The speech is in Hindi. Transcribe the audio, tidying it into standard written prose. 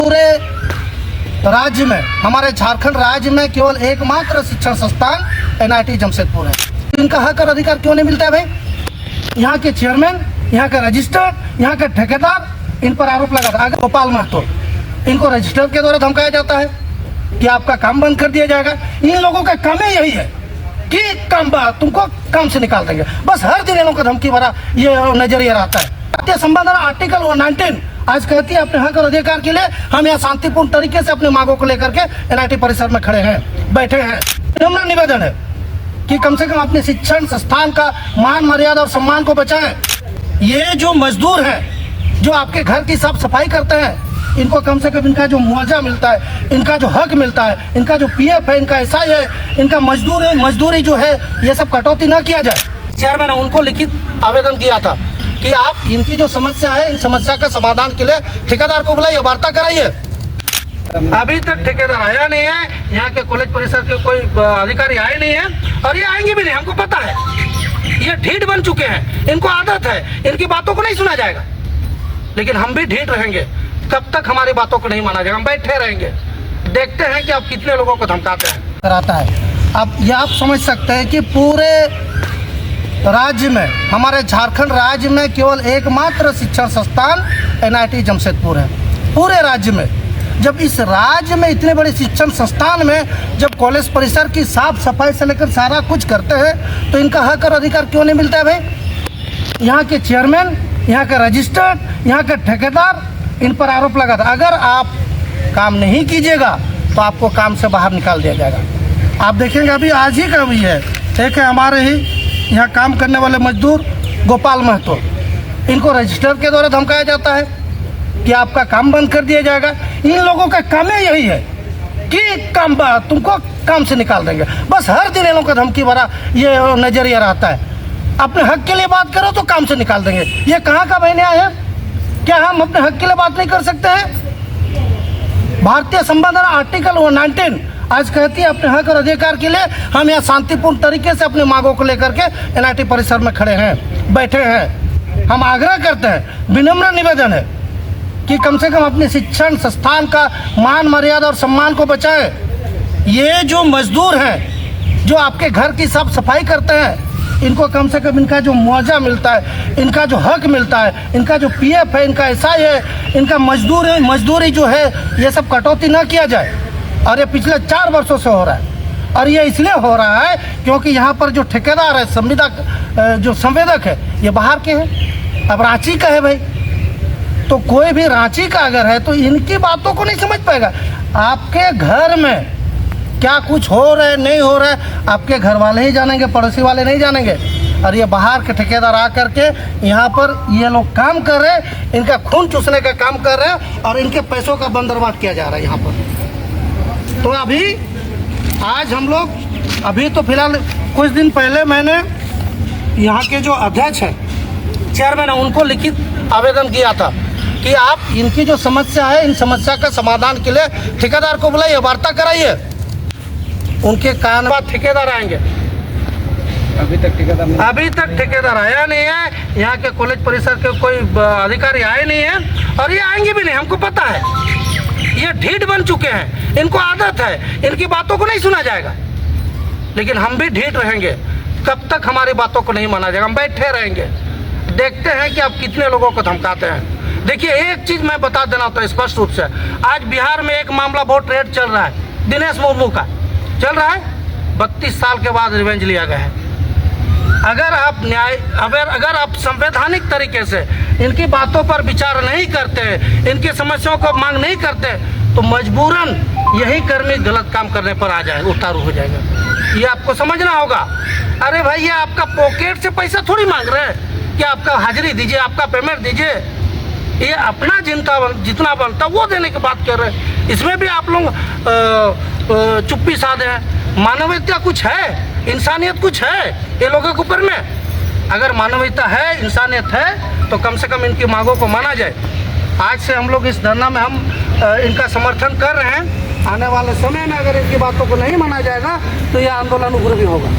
पूरे राज्य में, हमारे झारखंड राज्य में केवल एकमात्र शिक्षण संस्थान एनआईटी जमशेदपुर है। इनका हक और अधिकार क्यों नहीं मिलता है भाई? यहाँ के चेयरमैन, यहाँ का रजिस्टर्ड, यहाँ का ठेकेदार इन पर आरोप लगा था। अगर गोपाल महतो, इनको रजिस्टर के द्वारा धमकाया जाता है कि आपका काम बंद कर दिया जाएगा। इन लोगों का काम ही यही है कि तुमको काम से निकाल देंगे। बस हर दिन इन लोगों का धमकी भरा ये नजरिया रहता है। भारतीय संविधान आर्टिकल 119 आज कहती है अपने हक और अधिकार के लिए हम यहाँ शांतिपूर्ण तरीके से अपनी मांगों को लेकर के एनआईटी परिसर में खड़े हैं, बैठे हैं। नम्र निवेदन है कि कम से कम अपने शिक्षण संस्थान का मान मर्यादा और सम्मान को बचाएं। ये जो मजदूर हैं जो आपके घर की साफ सफाई करते हैं, इनको कम से कम इनका जो मुआवजा मिलता है, इनका जो हक मिलता है, इनका जो पीएफ है, इनका एसआई है, इनका मजदूरी जो है, ये सब कटौती न किया जाए। चेयरमैन ने उनको लिखित आवेदन किया था कि आप इनकी जो समस्या है, इन समस्या का समाधान के लिए ठेकेदार को बुलाइए, वार्ता कराइए। अभी तक ठेकेदार आया नहीं है, यहाँ के कॉलेज परिसर के कोई अधिकारी आए नहीं है और ये आएंगे भी नहीं, हमको पता है। ये ढीठ बन चुके हैं, इनको आदत है, इनकी बातों को नहीं सुना जाएगा। लेकिन हम भी ढीठ रहेंगे, कब तक हमारी बातों को नहीं माना जाएगा। हम बैठे रहेंगे, देखते हैं कि आप कितने लोगों को धमकाते हैं। कराता है अब ये आप समझ सकते हैं कि पूरे राज्य में, हमारे झारखंड राज्य में केवल एकमात्र शिक्षण संस्थान एनआईटी जमशेदपुर है। पूरे राज्य में, जब इस राज्य में इतने बड़े शिक्षण संस्थान में जब कॉलेज परिसर की साफ सफाई से लेकर सारा कुछ करते हैं, तो इनका हक और अधिकार क्यों नहीं मिलता है भाई? यहाँ के चेयरमैन, यहाँ का रजिस्टर्ड, यहाँ का ठेकेदार इन पर आरोप लगा था। अगर आप काम नहीं कीजिएगा तो आपको काम से बाहर निकाल दिया जाएगा। आप देखेंगे अभी आज ही का भी है, एक है हमारे ही यहाँ काम करने वाले मजदूर गोपाल महतो, इनको रजिस्टर के द्वारा धमकाया जाता है कि आपका काम बंद कर दिया जाएगा। इन लोगों का काम ही यही है कि तुमको काम से निकाल देंगे। बस हर दिन इन लोगों का धमकी भरा ये नजरिया रहता है। अपने हक के लिए बात करो तो काम से निकाल देंगे। ये कहाँ का भाई न्याय है? क्या हम अपने हक के लिए बात नहीं कर सकते हैं? भारतीय संविधान आर्टिकल 119 आज कहती है अपने हक और अधिकार के लिए हम यहाँ शांतिपूर्ण तरीके से अपनी मांगों को लेकर के एनआईटी परिसर में खड़े हैं, बैठे हैं। हम आग्रह करते हैं, विनम्र निवेदन है कि कम से कम अपने शिक्षण संस्थान का मान मर्यादा और सम्मान को बचाएं। ये जो मजदूर हैं जो आपके घर की साफ सफाई करते हैं, इनको कम से कम इनका जो मुआवजा मिलता है, इनका जो हक मिलता है, इनका जो पीएफ है, इनका एसआई है, इनका मजदूरी जो है, ये सब कटौती न किया जाए। और ये पिछले 4 वर्षों से हो रहा है। और ये इसलिए हो रहा है क्योंकि यहाँ पर जो ठेकेदार है, जो संवेदक है, ये बाहर के हैं। अब रांची का है भाई, तो कोई भी रांची का अगर है तो इनकी बातों को नहीं समझ पाएगा। आपके घर में क्या कुछ हो रहा है, नहीं हो रहा है, आपके घर वाले ही जानेंगे, पड़ोसी वाले नहीं जानेंगे। और ये बाहर के ठेकेदार आकर के यहाँ पर ये लोग काम कर रहे हैं, इनका खून चूसने का काम कर रहे हैं और इनके पैसों का बंदरबांट किया जा रहा है यहाँ पर। तो अभी आज हम लोग, अभी तो फिलहाल कुछ दिन पहले मैंने यहाँ के जो अध्यक्ष हैं, चेयरमैन है, उनको लिखित आवेदन किया था कि आप इनकी जो समस्या है, इन समस्या का समाधान के लिए ठेकेदार को बुलाइए, वार्ता कराइए। उनके कान बाद ठेकेदार आएंगे। अभी तक ठेकेदार आया नहीं है, यहाँ के कॉलेज परिसर के कोई अधिकारी आए नहीं है और ये आएंगे भी नहीं, हमको पता है। ये ढीठ बन चुके हैं, इनको आदत है, इनकी बातों को नहीं सुना जाएगा। लेकिन हम भी ढीठ रहेंगे, कब तक हमारी बातों को नहीं माना जाएगा। हम बैठे रहेंगे, देखते हैं कि आप कितने लोगों को धमकाते हैं। देखिए, एक चीज मैं बता देना होता है स्पष्ट रूप से, आज बिहार में एक मामला बहुत रेड चल रहा है, दिनेश मुर्मू का चल रहा है। 32 साल के बाद रिवेंज लिया गया है। अगर आप संवैधानिक तरीके से इनकी बातों पर विचार नहीं करते, इनकी समस्याओं को मांग नहीं करते, तो मजबूरन यही कर्मी गलत काम करने पर आ जाए, उतारू हो जाएगा। ये आपको समझना होगा। अरे भाई, ये आपका पॉकेट से पैसा थोड़ी मांग रहे हैं कि आपका हाजिरी दीजिए, आपका पेमेंट दीजिए। ये अपना जितना बनता वो देने की बात कर रहे हैं। इसमें भी आप लोग चुप्पी साधे हैं। मानवीयता कुछ है, इंसानियत कुछ है ये लोगों के ऊपर में? अगर मानवीयता है, इंसानियत है, तो कम से कम इनकी मांगों को माना जाए। आज से हम लोग इस धरना में हम इनका समर्थन कर रहे हैं। आने वाले समय में अगर इनकी बातों को नहीं माना जाएगा तो यह आंदोलन उग्र भी होगा।